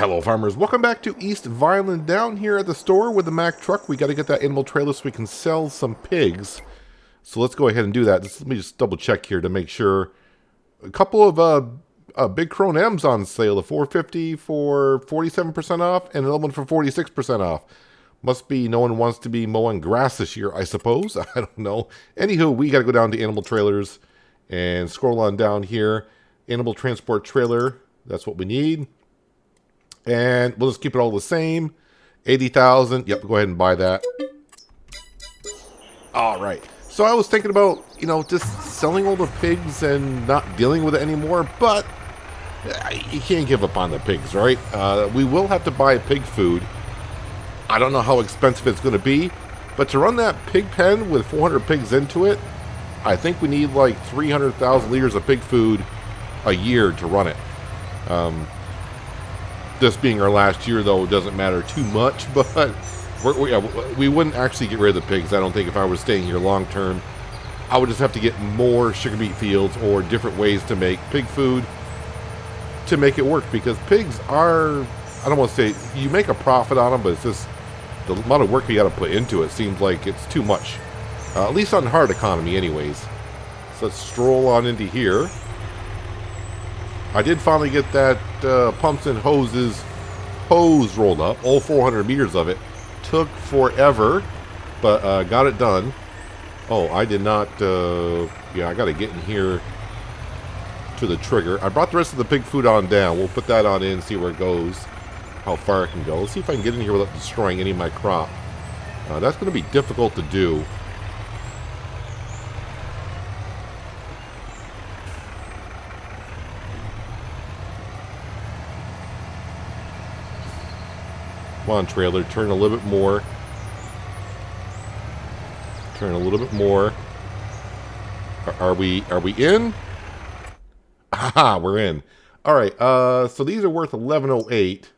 Hello farmers, welcome back to East Vineland. Down here at the store with the Mack truck. We got to get that animal trailer so we can sell some pigs. So let's go ahead and do that. Let me just double check here to make sure. A couple of big Crone M's on sale. The 450 for 47% off and another one for 46% off. Must be no one wants to be mowing grass this year, I suppose. I don't know. Anywho, we got to go down to animal trailers and scroll on down here. Animal transport trailer, that's what we need. And we'll just keep it all the same. 80,000. Yep, go ahead and buy that. All right. So I was thinking about, just selling all the pigs and not dealing with it anymore. But you can't give up on the pigs, right? We will have to buy pig food. I don't know how expensive it's going to be. But to run that pig pen with 400 pigs into it, I think we need like 300,000 liters of pig food a year to run it. This being our last year, though, doesn't matter too much, but we wouldn't actually get rid of the pigs, I don't think, if I was staying here long term. I would just have to get more sugar beet fields or different ways to make pig food to make it work, because pigs are, I don't want to say you make a profit on them, but it's just the amount of work you got to put into it seems like it's too much, at least on hard economy anyways. So let's stroll on into here. I did finally get that pumps and hose rolled up. All 400 meters of it. Took forever, but got it done. Oh, I did not... yeah, I got to get in here to the trigger. I brought the rest of the pig food on down. We'll put that on in, see where it goes. How far it can go. Let's see if I can get in here without destroying any of my crop. That's going to be difficult to do. Come on, trailer, turn a little bit more. Turn a little bit more. Are we in? Aha, we're in. All right, so these are worth 1108.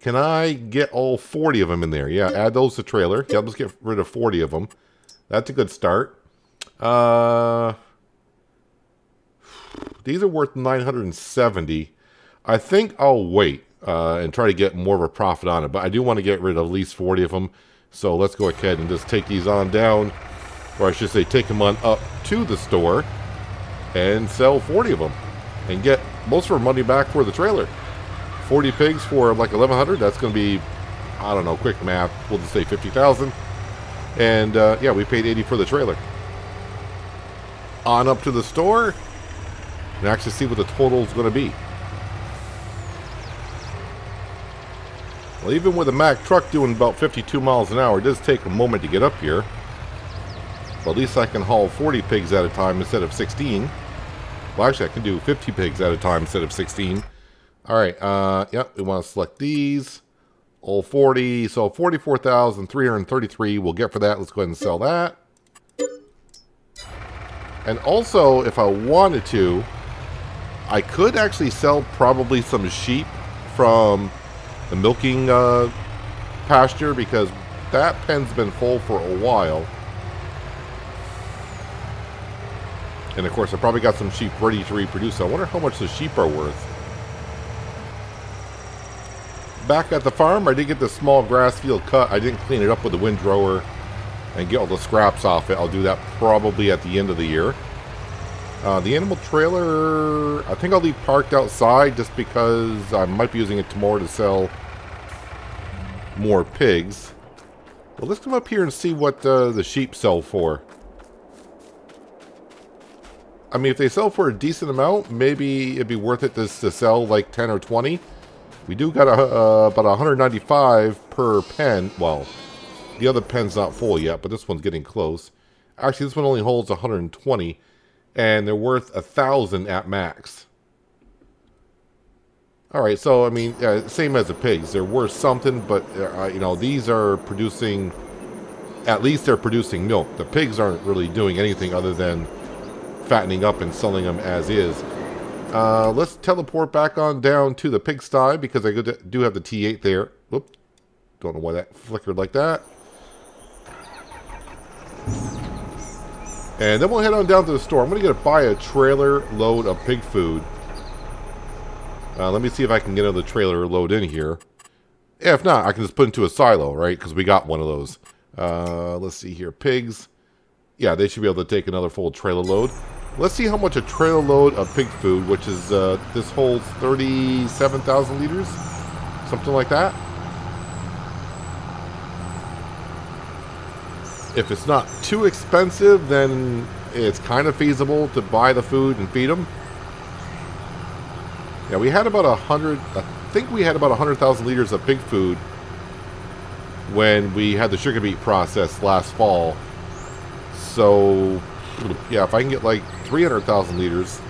Can I get all 40 of them in there? Yeah, add those to trailer. Yeah, let's get rid of 40 of them. That's a good start. These are worth 970. I think I'll wait. And try to get more of a profit on it. But I do want to get rid of at least 40 of them. So let's go ahead and just take these on down. Or I should say take them on up to the store. And sell 40 of them. And get most of our money back for the trailer. 40 pigs for like 1,100. That's going to be, I don't know, quick math. We'll just say 50,000. And yeah, we paid 80 for the trailer. On up to the store. And actually see what the total is going to be. Well, even with a Mack truck doing about 52 miles an hour, it does take a moment to get up here. But at least I can haul 40 pigs at a time instead of 16. Well, actually, I can do 50 pigs at a time instead of 16. All right, yep, we want to select these. All 40, so 44,333 we'll get for that. Let's go ahead and sell that. And also, if I wanted to, I could actually sell probably some sheep from the milking pasture, because that pen's been full for a while. And of course I probably got some sheep ready to reproduce. I wonder how much the sheep are worth. Back at the farm, I did get the small grass field cut. I didn't clean it up with the windrower and get all the scraps off it. I'll do that probably at the end of the year. The animal trailer, I think I'll leave parked outside just because I might be using it tomorrow to sell more pigs. Well, let's come up here and see what the sheep sell for. I mean, if they sell for a decent amount, maybe it'd be worth it to sell like 10 or 20. We do got about 195 per pen. Well, the other pen's not full yet, but this one's getting close. Actually, this one only holds 120. And they're worth 1,000 at max. All right, so I mean, same as the pigs. They're worth something, but these are producing. At least they're producing milk. The pigs aren't really doing anything other than fattening up and selling them as is. Let's teleport back on down to the pigsty because I do have the T8 there. Whoop! Don't know why that flickered like that. And then we'll head on down to the store. I'm going to buy a trailer load of pig food. Let me see if I can get another trailer load in here. Yeah, if not, I can just put into a silo, right? Because we got one of those. Let's see here. Pigs. Yeah, they should be able to take another full trailer load. Let's see how much a trailer load of pig food, which is, this holds 37,000 liters. Something like that. If it's not too expensive, then it's kind of feasible to buy the food and feed them. Yeah, we had about 100, I think we had about 100,000 liters of pig food when we had the sugar beet process last fall. So, yeah, if I can get like 300,000 liters,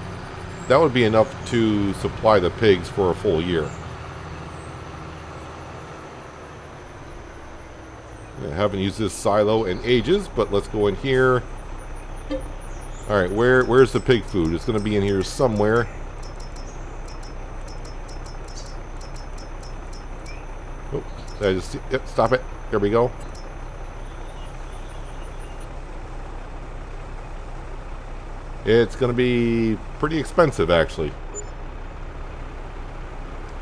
that would be enough to supply the pigs for a full year. I haven't used this silo in ages, but let's go in here. Alright, where's the pig food? It's going to be in here somewhere. Oh, yep, stop it. There we go. It's going to be pretty expensive, actually.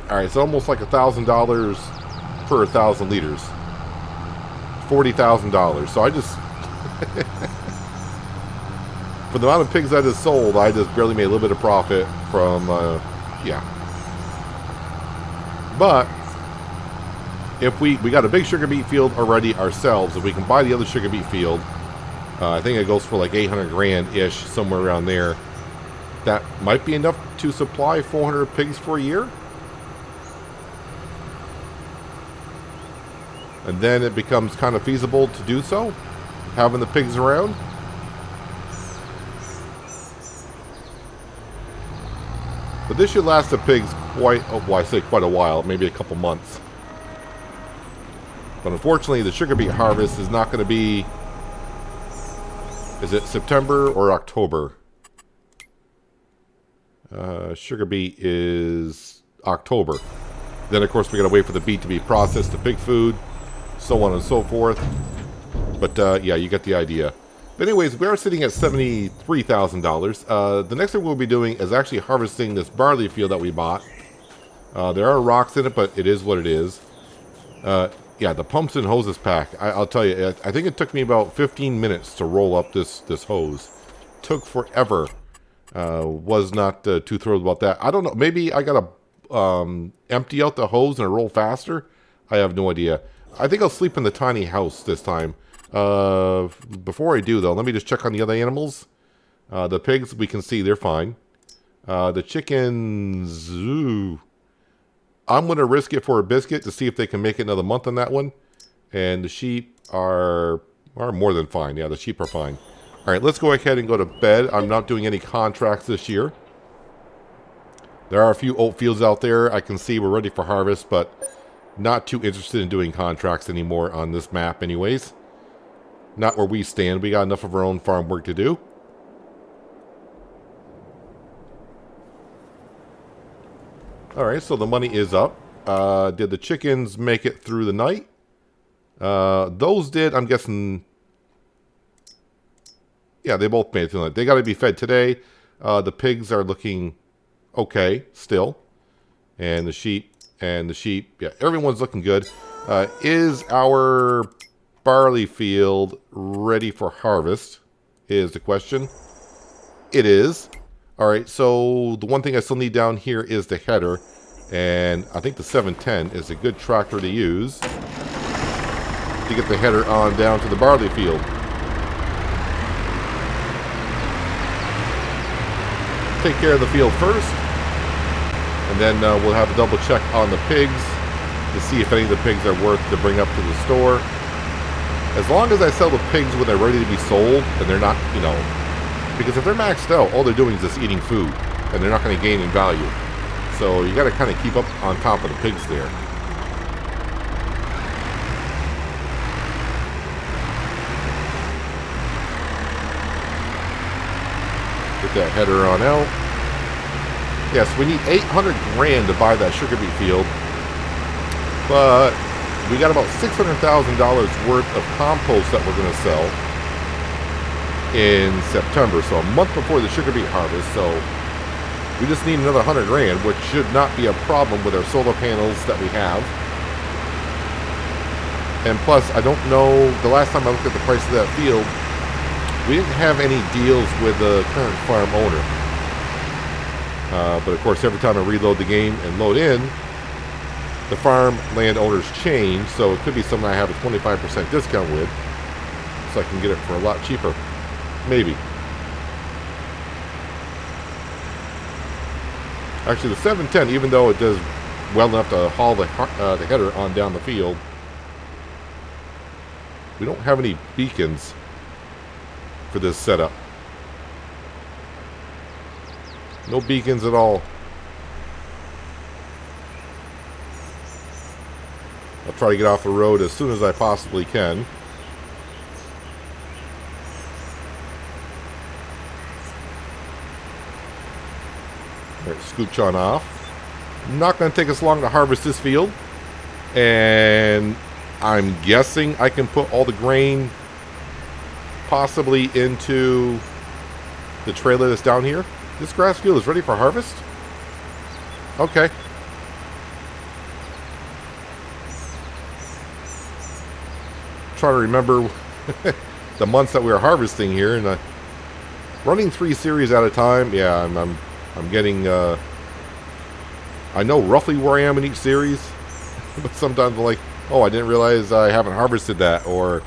Alright, it's almost like $1,000 per 1,000 liters. $40,000. So I just... for the amount of pigs I just sold, I just barely made a little bit of profit from, yeah. But, if we got a big sugar beet field already ourselves, if we can buy the other sugar beet field, I think it goes for like 800 grand-ish, somewhere around there. That might be enough to supply 400 pigs for a year. And then it becomes kind of feasible to do so, having the pigs around. But this should last the pigs quite, well, I say quite a while, maybe a couple months. But unfortunately, the sugar beet harvest is not going to be, is it September or October? Sugar beet is October. Then, of course, we got to wait for the beet to be processed to pig food, so on and so forth. But, yeah, you get the idea. But anyways, we are sitting at $73,000. The next thing we'll be doing is actually harvesting this barley field that we bought. There are rocks in it, but it is what it is. Yeah, the pumps and hoses pack. I'll tell you, I think it took me about 15 minutes to roll up this hose. Took forever. Was not too thrilled about that. I don't know. Maybe I got to empty out the hose and roll faster. I have no idea. I think I'll sleep in the tiny house this time. Before I do, though, let me just check on the other animals. The pigs, we can see they're fine. The chickens, ooh. I'm going to risk it for a biscuit to see if they can make it another month on that one. And the sheep are more than fine. Yeah, the sheep are fine. All right, let's go ahead and go to bed. I'm not doing any contracts this year. There are a few oat fields out there. I can see we're ready for harvest, but not too interested in doing contracts anymore on this map anyways. Not where we stand. We got enough of our own farm work to do. Alright, so the money is up. Did the chickens make it through the night? Those did, I'm guessing... Yeah, they both made it through the night. They got to be fed today. The pigs are looking okay still. And the sheep, yeah, everyone's looking good. Is our barley field ready for harvest? Is the question. It is. Alright, so the one thing I still need down here is the header. And I think the 710 is a good tractor to use to get the header on down to the barley field. Take care of the field first. And then we'll have a double check on the pigs to see if any of the pigs are worth to bring up to the store. As long as I sell the pigs when they're ready to be sold, and they're not, you know, because if they're maxed out, all they're doing is just eating food, and they're not going to gain in value. So you got to kind of keep up on top of the pigs there. Get that header on out. Yes, we need 800 grand to buy that sugar beet field, but we got about $600,000 worth of compost that we're going to sell in September, so a month before the sugar beet harvest. So We just need another 100 grand, which should not be a problem with our solar panels that we have. And plus, I don't know, the last time I looked at the price of that field, we didn't have any deals with the current farm owner. But of course, every time I reload the game and load in, the farm landowners change, so it could be something I have a 25% discount with, so I can get it for a lot cheaper. Maybe. Actually, the 710, even though it does well enough to haul the header on down the field, we don't have any beacons for this setup. No beacons at all. I'll try to get off the road as soon as I possibly can. All right, scooch on off. Not going to take us long to harvest this field. And I'm guessing I can put all the grain possibly into the trailer that's down here. This grass field is ready for harvest? Okay. Try to remember the months that we were harvesting here, and running 3 series at a time. Yeah, I'm getting. I know roughly where I am in each series, but sometimes I'm like, oh, I didn't realize I haven't harvested that, or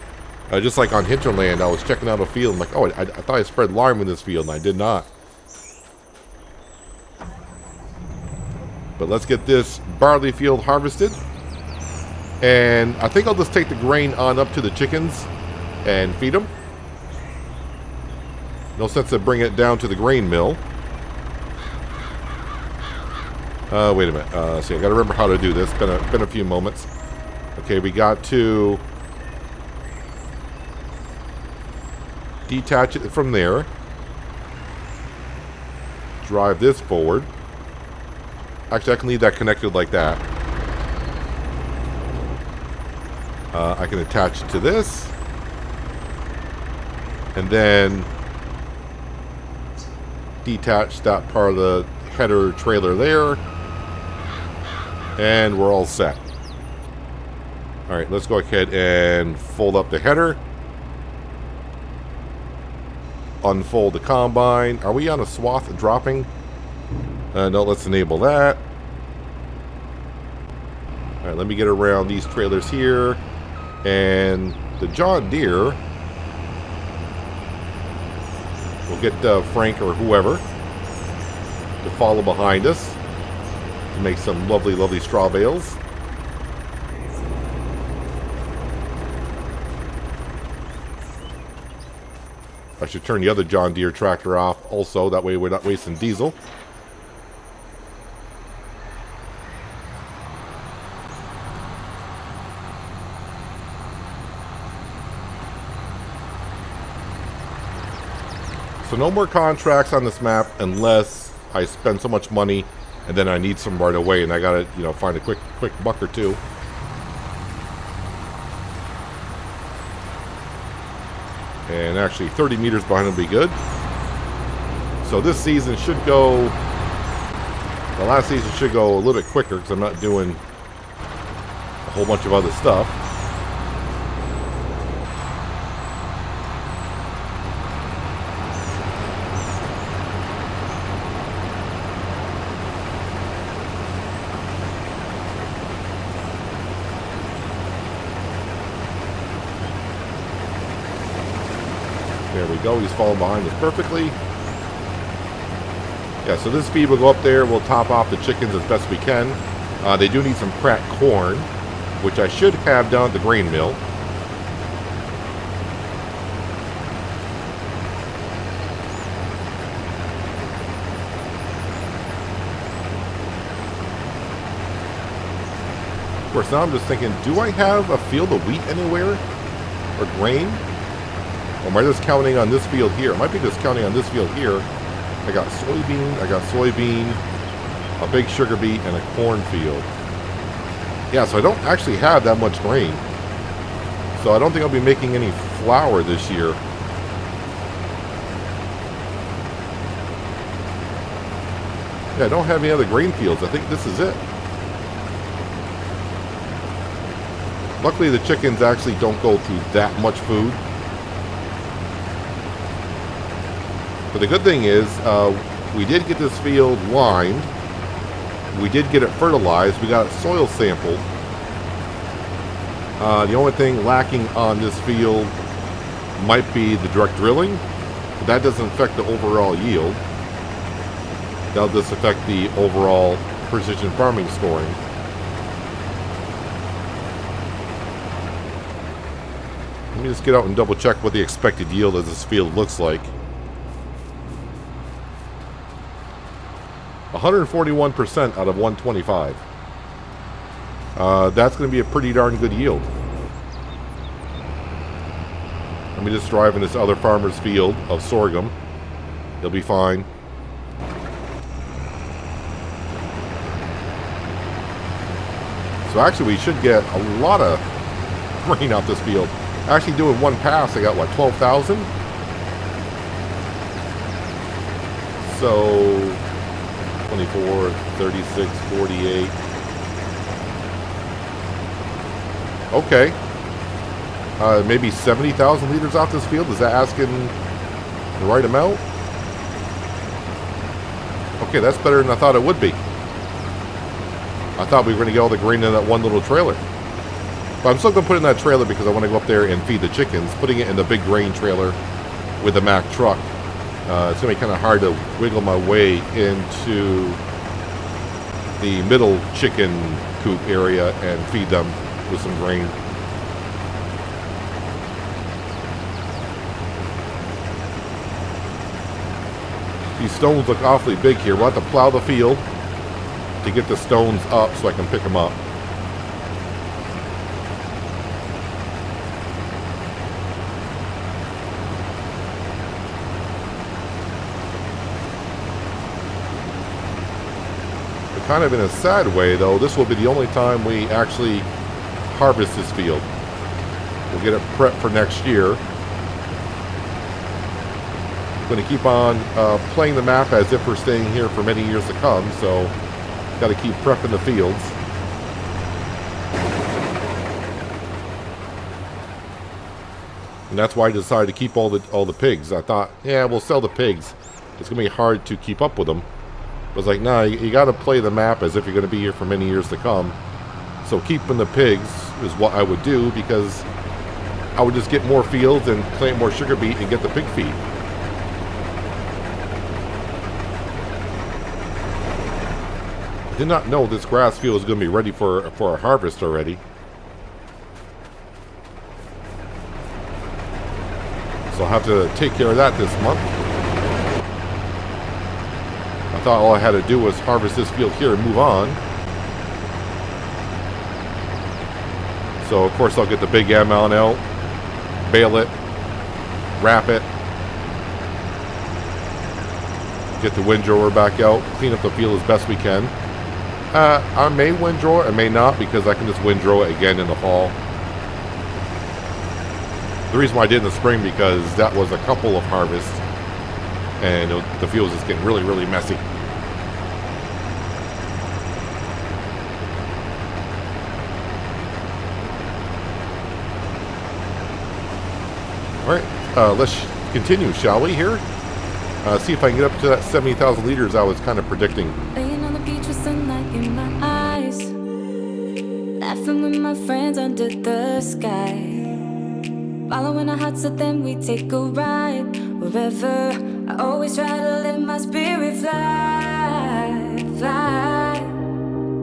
just like on Hinterland, I was checking out a field, and like, oh, I thought I spread lime in this field, and I did not. But let's get this barley field harvested. And I think I'll just take the grain on up to the chickens and feed them. No sense of bringing it down to the grain mill. Wait a minute. See, I got to remember how to do this. Been a few moments. Okay, we got to detach it from there. Drive this forward. Actually, I can leave that connected like that. I can attach it to this. And then detach that part of the header trailer there. And we're all set. Alright, let's go ahead and fold up the header. Unfold the combine. Are we on a swath dropping? No, let's enable that. Alright, let me get around these trailers here. And the John Deere, we'll get Frank or whoever to follow behind us to make some lovely, lovely straw bales. I should turn the other John Deere tractor off also, that way we're not wasting diesel. So no more contracts on this map unless I spend so much money and then I need some right away and I gotta, you know, find a quick buck or two. And actually 30 meters behind will be good. So this season should go, the last season should go a little bit quicker because I'm not doing a whole bunch of other stuff. There we go, he's falling behind us perfectly. Yeah, so this feed will go up there. We'll top off the chickens as best we can. They do need some cracked corn, which I should have down at the grain mill. Of course, now I'm just thinking, do I have a field of wheat anywhere? Or grain? Or am I just counting on this field here? I might be just counting on this field here. I got soybean, a big sugar beet, and a cornfield. Yeah, so I don't actually have that much grain. So I don't think I'll be making any flour this year. Yeah, I don't have any other grain fields. I think this is it. Luckily, the chickens actually don't go through that much food. But the good thing is, we did get this field lined. We did get it fertilized. We got it soil sampled. The only thing lacking on this field might be the direct drilling. But that doesn't affect the overall yield. That'll just affect the overall precision farming scoring. Let me just get out and double check what the expected yield of this field looks like. 141% out of 125. That's going to be a pretty darn good yield. Let me just drive in this other farmer's field of sorghum. It'll be fine. So actually we should get a lot of grain off this field. Actually doing one pass, I got what, 12,000? So 24, 36, 48. Okay. Maybe 70,000 liters off this field. Is that asking the right amount? Okay, that's better than I thought it would be. I thought we were going to get all the grain in that one little trailer. But I'm still going to put it in that trailer because I want to go up there and feed the chickens. Putting it in the big grain trailer with the Mack truck. It's going to be kind of hard to wiggle my way into the middle chicken coop area and feed them with some grain. These stones look awfully big here. We'll have to plow the field to get the stones up so I can pick them up. But kind of in a sad way, though, this will be the only time we actually harvest this field. We'll get it prepped for next year. Going to keep on playing the map as if we're staying here for many years to come, so got to keep prepping the fields. And that's why I decided to keep all the pigs. I thought, yeah, we'll sell the pigs. It's going to be hard to keep up with them. I was like, nah, you got to play the map as if you're going to be here for many years to come. So keeping the pigs is what I would do, because I would just get more fields and plant more sugar beet and get the pig feed. I did not know this grass field was going to be ready for a harvest already. So I'll have to take care of that this month. I thought all I had to do was harvest this field here and move on. So of course I'll get the big amount out, bale it, wrap it, get the windrower back out, clean up the field as best we can. I may windrow it, I may not, because I can just windrow it again in the fall. The reason why I did in the spring, because that was a couple of harvests, and the field was just getting really, really messy. Alright, let's continue, shall we, here? See if I can get up to that 70,000 liters I was kind of predicting. Laying on the beach with sunlight in my eyes, laughing with my friends under the sky, following our hearts, so then we take a ride wherever. I always try to let my spirit fly, fly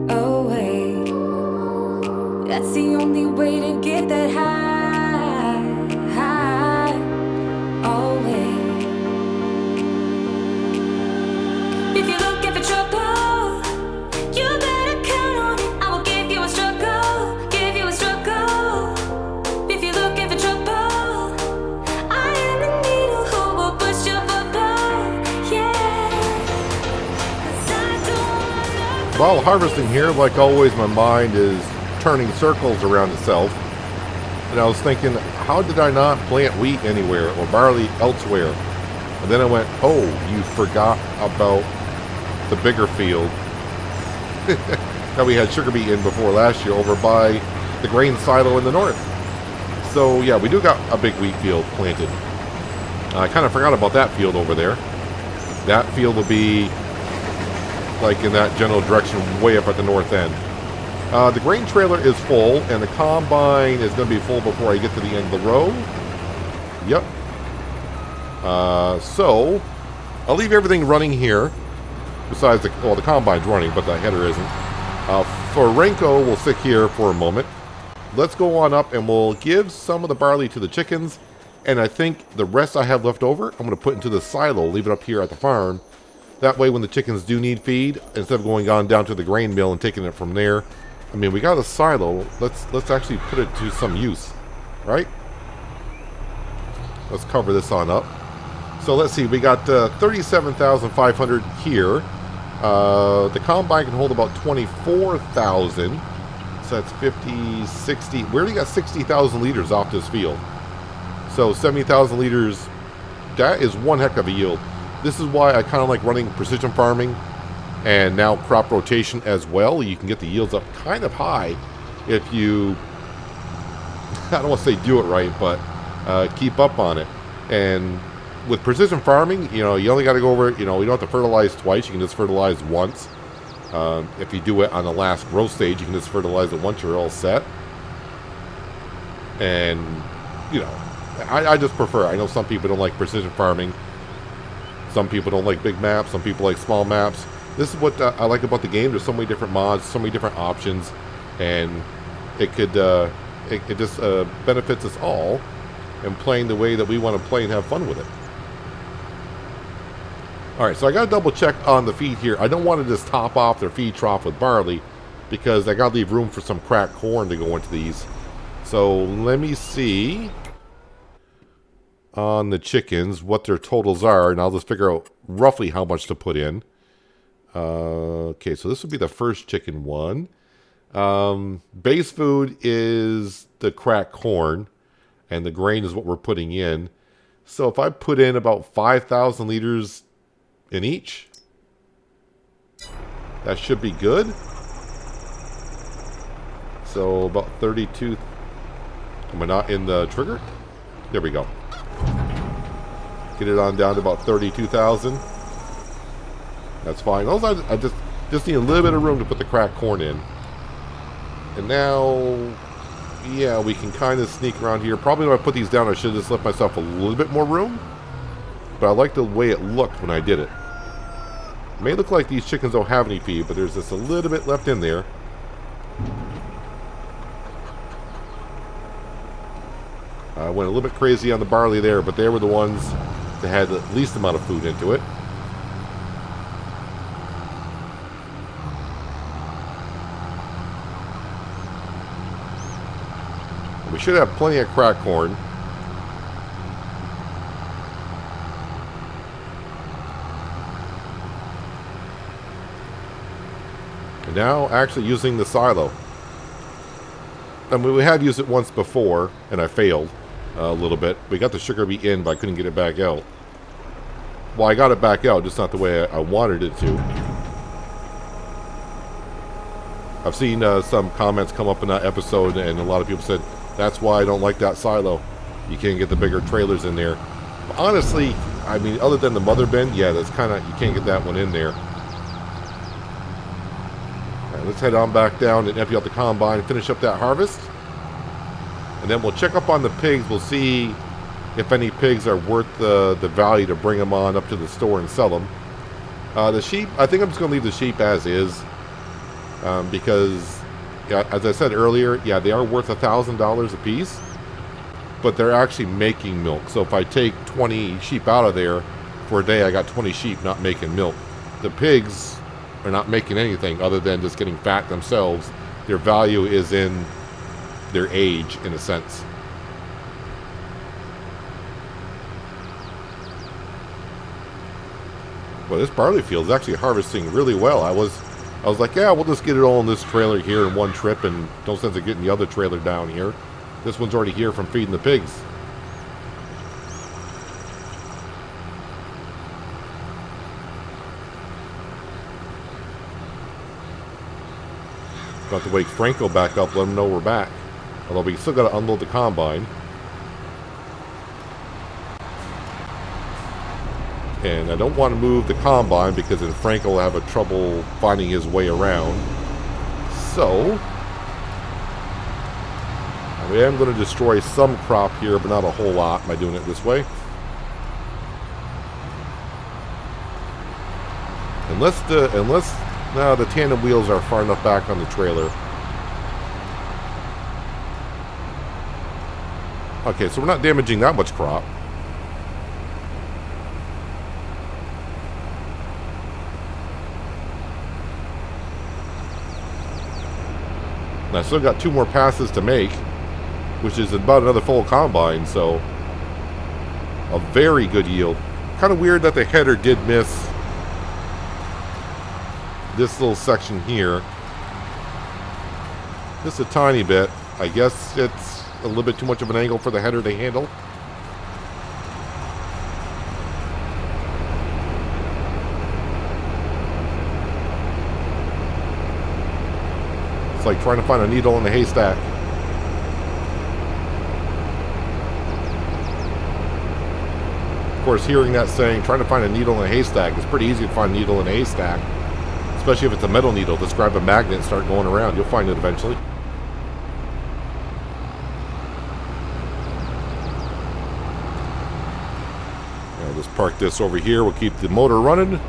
away. That's the only way to get that high, high, always. If you're looking for trouble, you better count on it. I will give you a struggle, give you a struggle. If you're looking for trouble, I am the needle who will push your bubble, yeah. 'Cause I don't wanna. While harvesting here, like always, my mind is turning circles around itself. And I was thinking, how did I not plant wheat anywhere or barley elsewhere? And then I went, oh, you forgot about the bigger field that we had sugar beet in before last year over by the grain silo in the north. So yeah, we do got a big wheat field planted. I kind of forgot about that field over there. That field will be like in that general direction way up at the north end. The grain trailer is full, and the combine is going to be full before I get to the end of the row. Yep. So I'll leave everything running here. Besides the combine's running, but the header isn't. For Renko, we'll sit here for a moment. Let's go on up and we'll give some of the barley to the chickens. And I think the rest I have left over, I'm going to put into the silo, leave it up here at the farm. That way when the chickens do need feed, instead of going on down to the grain mill and taking it from there, I mean, we got a silo. Let's actually put it to some use, right? Let's cover this on up. So let's see, we got 37,500 here. The combine can hold about 24,000. So that's 50, 60. We already got 60,000 liters off this field. So 70,000 liters, that is one heck of a yield. This is why I kind of like running precision farming and now crop rotation as well. You can get the yields up kind of high if you, I don't want to say do it right, but keep up on it. And with precision farming, you know, you only got to go over it. You know, you don't have to fertilize twice. You can just fertilize once. If you do it on the last growth stage, you can just fertilize it once. You're all set. And, you know, I just prefer. I know some people don't like precision farming. Some people don't like big maps. Some people like small maps. This is what I like about the game. There's so many different mods, so many different options, and it could it just benefits us all in playing the way that we want to play and have fun with it. All right, so I got to double check on the feed here. I don't want to just top off their feed trough with barley because I got to leave room for some cracked corn to go into these. So let me see on the chickens what their totals are, and I'll just figure out roughly how much to put in. Okay, so this would be the first chicken one. Base food is the cracked corn, and the grain is what we're putting in. So if I put in about 5,000 liters in each, that should be good. So about 32. Am I not in the trigger? There we go. Get it on down to about 32,000. That's fine. Also, I just need a little bit of room to put the cracked corn in. And now, yeah, we can kind of sneak around here. Probably when I put these down, I should have just left myself a little bit more room. But I like the way it looked when I did it. It may look like these chickens don't have any feed, but there's just a little bit left in there. I went a little bit crazy on the barley there, but they were the ones that had the least amount of food into it. We should have plenty of cracked corn. And now actually using the silo. I mean, we have used it once before, and I failed a little bit. We got the sugar beet in, but I couldn't get it back out. Well, I got it back out, just not the way I wanted it to. I've seen some comments come up in that episode, and a lot of people said, that's why I don't like that silo. You can't get the bigger trailers in there. But honestly, I mean, other than the mother bin, yeah, that's kind of, you can't get that one in there. All right, let's head on back down and empty out the combine and finish up that harvest. And then we'll check up on the pigs. We'll see if any pigs are worth the value to bring them on up to the store and sell them. The sheep, I think I'm just going to leave the sheep as is. Because, yeah, as I said earlier, yeah, they are worth $1,000 a piece. But they're actually making milk. So if I take 20 sheep out of there for a day, I got 20 sheep not making milk. The pigs are not making anything other than just getting fat themselves. Their value is in their age, in a sense. Well, this barley field is actually harvesting really well. I was like, yeah, we'll just get it all in this trailer here in one trip, and no sense of getting the other trailer down here. This one's already here from feeding the pigs. Got to wake Franco back up, let him know we're back. Although we still got to unload the combine. And I don't want to move the combine because then Franco will have a trouble finding his way around. So, I am going to destroy some crop here, but not a whole lot by doing it this way. Unless the tandem wheels are far enough back on the trailer. Okay, so we're not damaging that much crop. And I still got 2 more passes to make, which is about another full combine, so a very good yield. Kind of weird that the header did miss this little section here. Just a tiny bit. I guess it's a little bit too much of an angle for the header to handle. It's like trying to find a needle in a haystack. Of course, hearing that saying, trying to find a needle in a haystack, it's pretty easy to find a needle in a haystack. Especially if it's a metal needle. Just grab a magnet and start going around. You'll find it eventually. I'll just park this over here. We'll keep the motor running.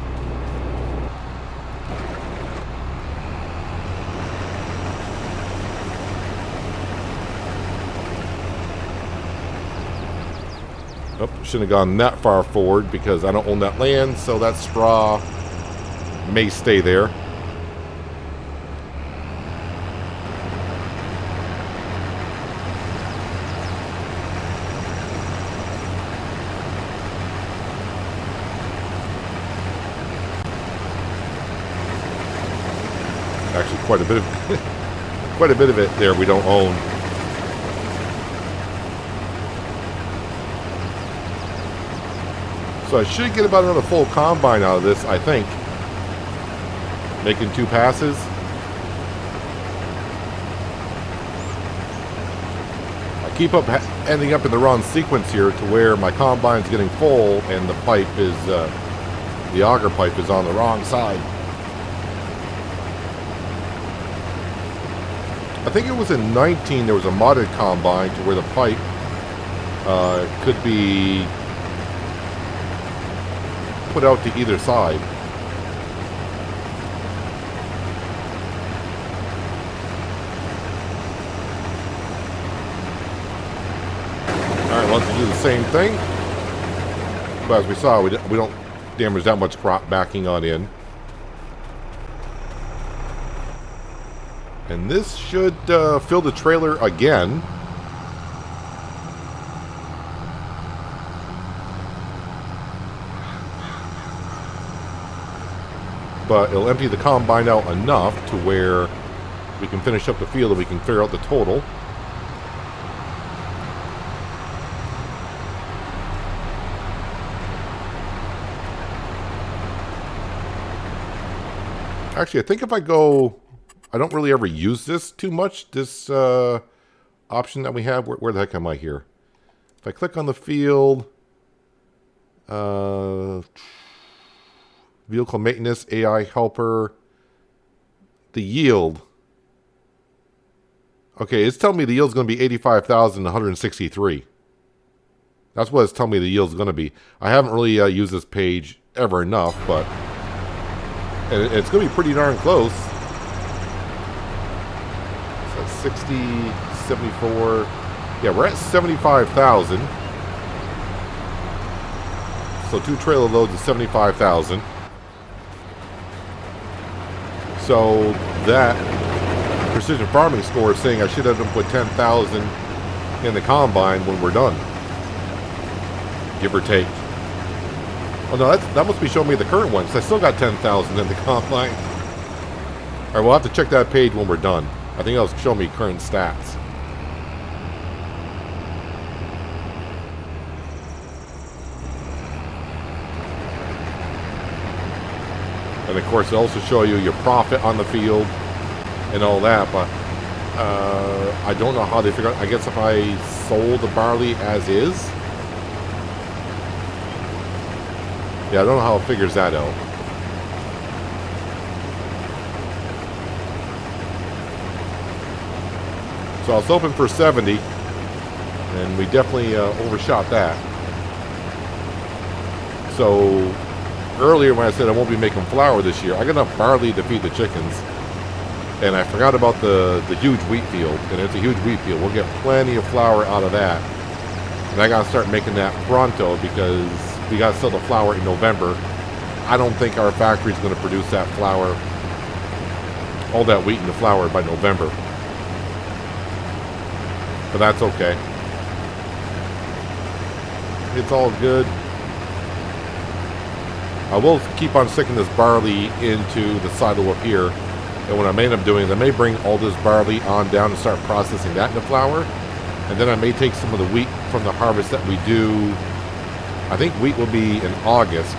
Oh, shouldn't have gone that far forward because I don't own that land, so that straw may stay there. Actually, quite a bit of it there we don't own. So I should get about another full combine out of this, I think. Making 2 passes. I keep up ending up in the wrong sequence here to where my combine's getting full and the pipe is, the auger pipe is on the wrong side. I think it was in 19 there was a modded combine to where the pipe could be put out to either side. Alright, let's do the same thing. But as we saw, we don't damage that much crop backing on in. And this should fill the trailer again. But it'll empty the combine out enough to where we can finish up the field and we can figure out the total. Actually, I think if I go... I don't really ever use this too much, this option that we have. Where the heck am I here? If I click on the field... vehicle maintenance, AI helper, the yield. Okay, it's telling me the yield's going to be 85,163. That's what it's telling me the yield's going to be. I haven't really used this page ever enough, but it's going to be pretty darn close. So 60, 74. Yeah, we're at 75,000. So 2 trailer loads of 75,000. So that precision farming score is saying I should have to put 10,000 in the combine when we're done, give or take. Oh no, that must be showing me the current one, because I still got 10,000 in the combine. All right, we'll have to check that page when we're done. I think that'll show me current stats. And of course, it'll also show you your profit on the field and all that, but I don't know how they figure out. I guess if I sold the barley as is. Yeah, I don't know how it figures that out. So I was hoping for 70, and we definitely overshot that. So earlier when I said I won't be making flour this year, I got enough barley to feed the chickens. And I forgot about the huge wheat field. And it's a huge wheat field. We'll get plenty of flour out of that. And I got to start making that pronto because we got to sell the flour in November. I don't think our factory is going to produce that flour, all that wheat and the flour by November. But that's okay. It's all good. I will keep on sticking this barley into the silo up here. And what I may end up doing is I may bring all this barley on down and start processing that into flour. And then I may take some of the wheat from the harvest that we do. I think wheat will be in August.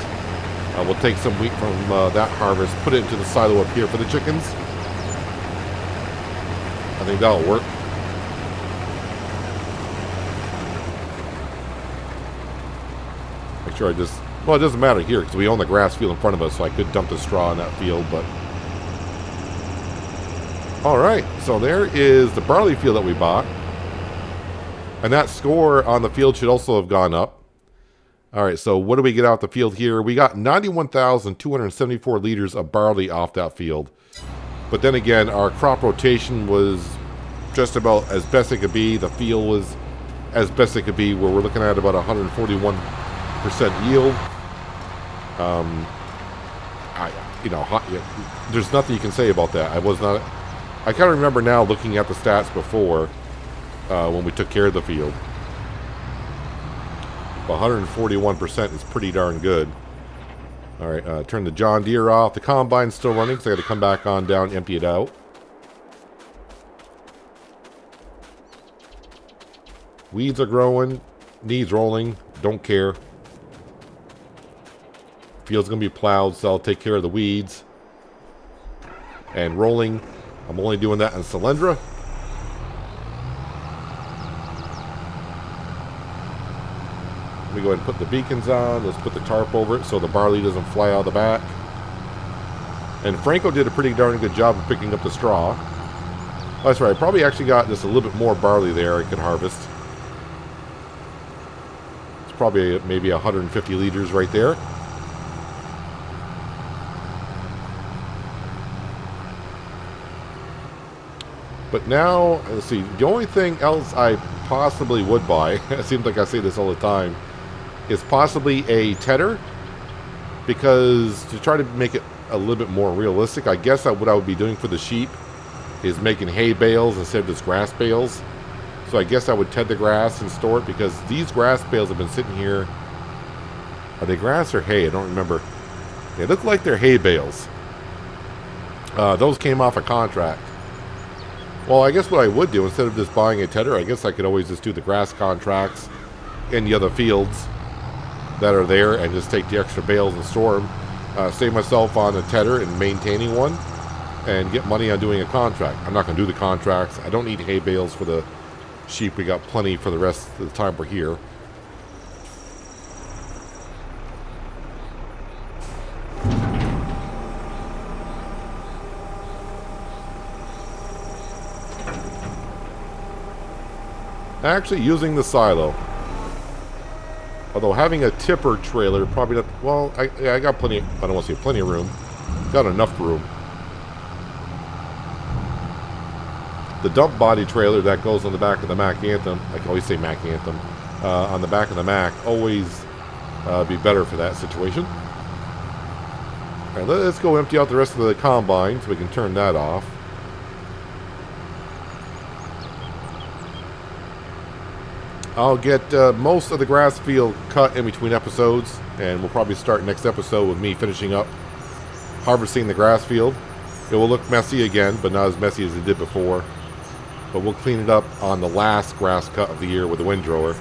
We'll take some wheat from that harvest, put it into the silo up here for the chickens. I think that'll work. Make sure I just... Well, it doesn't matter here because we own the grass field in front of us, so I could dump the straw in that field, but... Alright, so there is the barley field that we bought. And that score on the field should also have gone up. Alright, so what do we get out the field here? We got 91,274 liters of barley off that field. But then again, our crop rotation was just about as best it could be. The field was as best it could be, where we're looking at about 141% yield. There's nothing you can say about that. I kind of remember now looking at the stats before when we took care of the field. 141% is pretty darn good. All right, turn the John Deere off. The combine's still running, so I got to come back on down, empty it out. Weeds are growing, needs rolling, don't care. Field's gonna be plowed, so I'll take care of the weeds. And rolling, I'm only doing that in Solyndra. Let me go ahead and put the beacons on. Let's put the tarp over it so the barley doesn't fly out of the back. And Franco did a pretty darn good job of picking up the straw. Oh, that's right, I probably actually got just a little bit more barley there I could harvest. It's probably maybe 150 liters right there. But now, let's see, the only thing else I possibly would buy, it seems like I say this all the time, is possibly a tedder. Because to try to make it a little bit more realistic, I guess what I would be doing for the sheep is making hay bales instead of just grass bales. So I guess I would ted the grass and store it, because these grass bales have been sitting here. Are they grass or hay? I don't remember. They look like they're hay bales. Those came off a contract. Well, I guess what I would do, instead of just buying a tedder, I guess I could always just do the grass contracts in the other fields that are there and just take the extra bales and store them. Save myself on a tedder and maintaining one and get money on doing a contract. I'm not going to do the contracts. I don't need hay bales for the sheep. We got plenty for the rest of the time we're here. Actually using the silo. Although having a tipper trailer probably not, well, I got plenty, I don't want to say plenty of room. Got enough room. The dump body trailer that goes on the back of the Mack Anthem, I can always say Mack Anthem, on the back of the Mack, always be better for that situation. Alright, let's go empty out the rest of the combine so we can turn that off. I'll get most of the grass field cut in between episodes, and we'll probably start next episode with me finishing up harvesting the grass field. It will look messy again, but not as messy as it did before. But we'll clean it up on the last grass cut of the year with the windrower.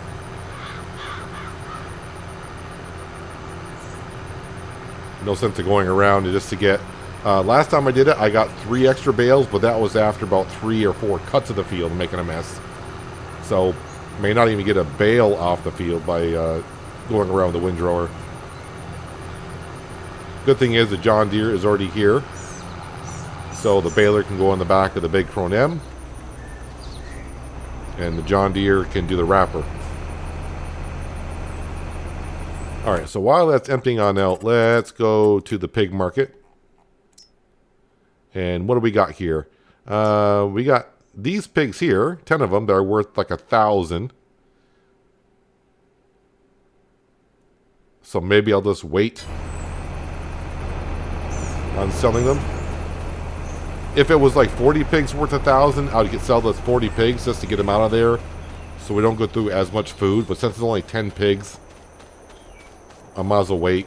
No sense of going around just to get Last time I did it, I got 3 extra bales, but that was after about 3 or 4 cuts of the field making a mess. So, may not even get a bale off the field by going around the windrower. Good thing is the John Deere is already here. So the baler can go on the back of the big Krone M. And the John Deere can do the wrapper. Alright, so while that's emptying on out, let's go to the pig market. And what do we got here? We got these pigs here, 10 of them, that are worth like 1,000. So maybe I'll just wait on selling them. If it was like 40 pigs worth 1,000, I would sell those 40 pigs just to get them out of there, so we don't go through as much food. But since it's only 10 pigs, I might as well wait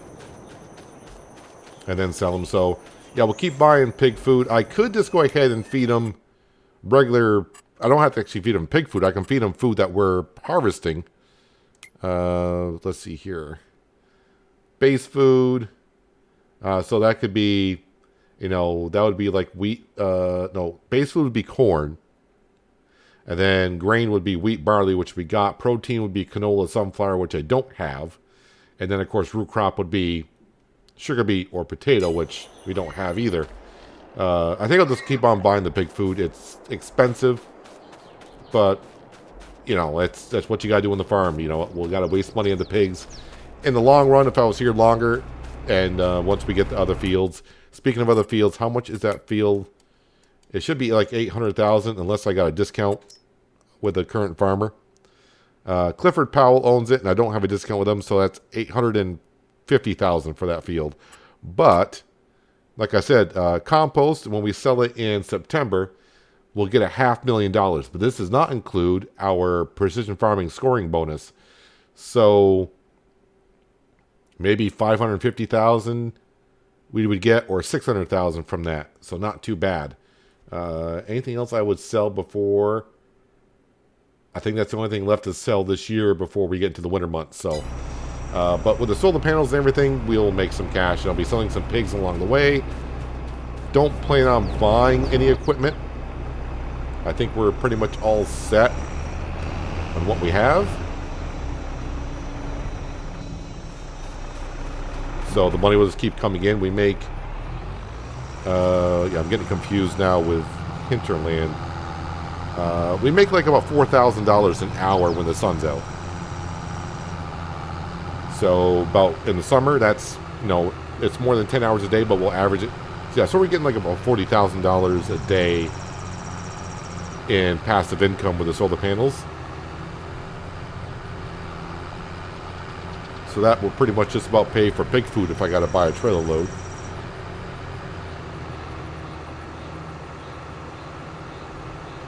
and then sell them. So yeah, we'll keep buying pig food. I could just go ahead and feed them regular. I don't have to actually feed them pig food. I can feed them food that we're harvesting. Let's see here. Base food. So that could be, you know, that would be like wheat. No, base food would be corn. And then grain would be wheat, barley, which we got. Protein would be canola, sunflower, which I don't have. And then, of course, root crop would be sugar beet or potato, which we don't have either. I think I'll just keep on buying the pig food. It's expensive, but, you know, that's what you got to do on the farm. You know, we got to waste money on the pigs. In the long run, if I was here longer, and once we get to other fields. Speaking of other fields, how much is that field? It should be like 800,000, unless I got a discount with the current farmer. Clifford Powell owns it, and I don't have a discount with them, so that's 850,000 for that field. But like I said, compost, when we sell it in September, we'll get $500,000. But this does not include our precision farming scoring bonus. So maybe 550,000 we would get, or 600,000 from that. So not too bad. Anything else I would sell before? I think that's the only thing left to sell this year before we get into the winter months. So, but with the solar panels and everything, we'll make some cash. And I'll be selling some pigs along the way. Don't plan on buying any equipment. I think we're pretty much all set on what we have. So the money will just keep coming in. We make, yeah, I'm getting confused now with hinterland. We make like about $4,000 an hour when the sun's out. So about in the summer, that's, you know, it's more than 10 hours a day, but we'll average it. So yeah, so we're getting like about $40,000 a day in passive income with the solar panels. So that will pretty much just about pay for pig food if I got to buy a trailer load.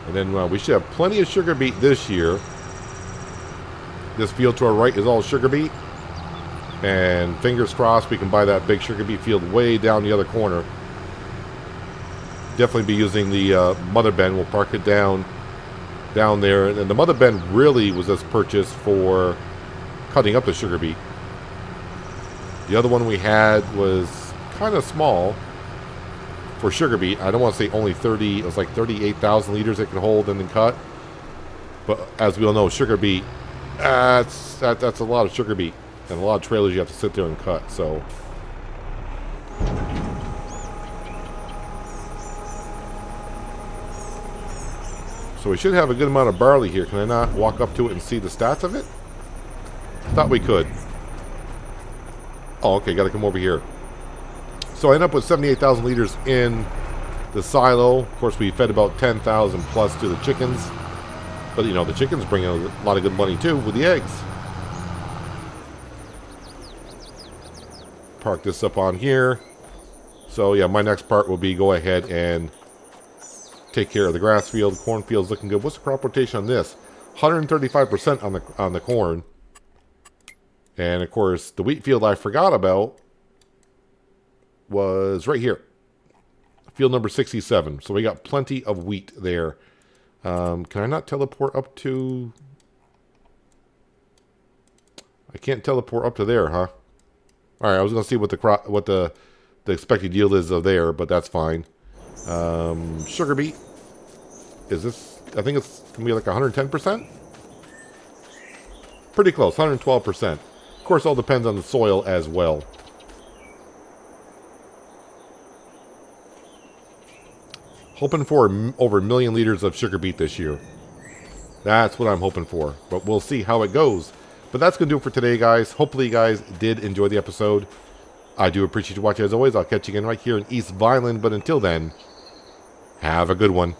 And then we should have plenty of sugar beet this year. This field to our right is all sugar beet. And fingers crossed we can buy that big sugar beet field way down the other corner. Definitely be using the mother bin. We'll park it down there. And the mother bin really was just purchased for cutting up the sugar beet. The other one we had was kind of small for sugar beet. I don't want to say only 30, it was like 38,000 liters it could hold and then cut. But as we all know, sugar beet, that's a lot of sugar beet. And a lot of trailers you have to sit there and cut, so. So we should have a good amount of barley here. Can I not walk up to it and see the stats of it? I thought we could. Oh, okay, got to come over here. So I end up with 78,000 liters in the silo. Of course, we fed about 10,000 plus to the chickens. But, you know, the chickens bring in a lot of good money, too, with the eggs. Park this up on here. So, yeah, my next part will be go ahead and take care of the grass field. The cornfield's looking good. What's the crop rotation on this? 135% on the corn. And, of course, the wheat field I forgot about was right here. Field number 67. So we got plenty of wheat there. Can I not teleport up to... I can't teleport up to there, huh? Alright, I was going to see what the the expected yield is there, but that's fine. Sugar beet. Is this, I think it's going to be like 110%? Pretty close, 112%. Of course, all depends on the soil as well. Hoping for over 1 million liters of sugar beet this year. That's what I'm hoping for. But we'll see how it goes. But that's going to do it for today, guys. Hopefully you guys did enjoy the episode. I do appreciate you watching as always. I'll catch you again right here in East Vineland. But until then, have a good one.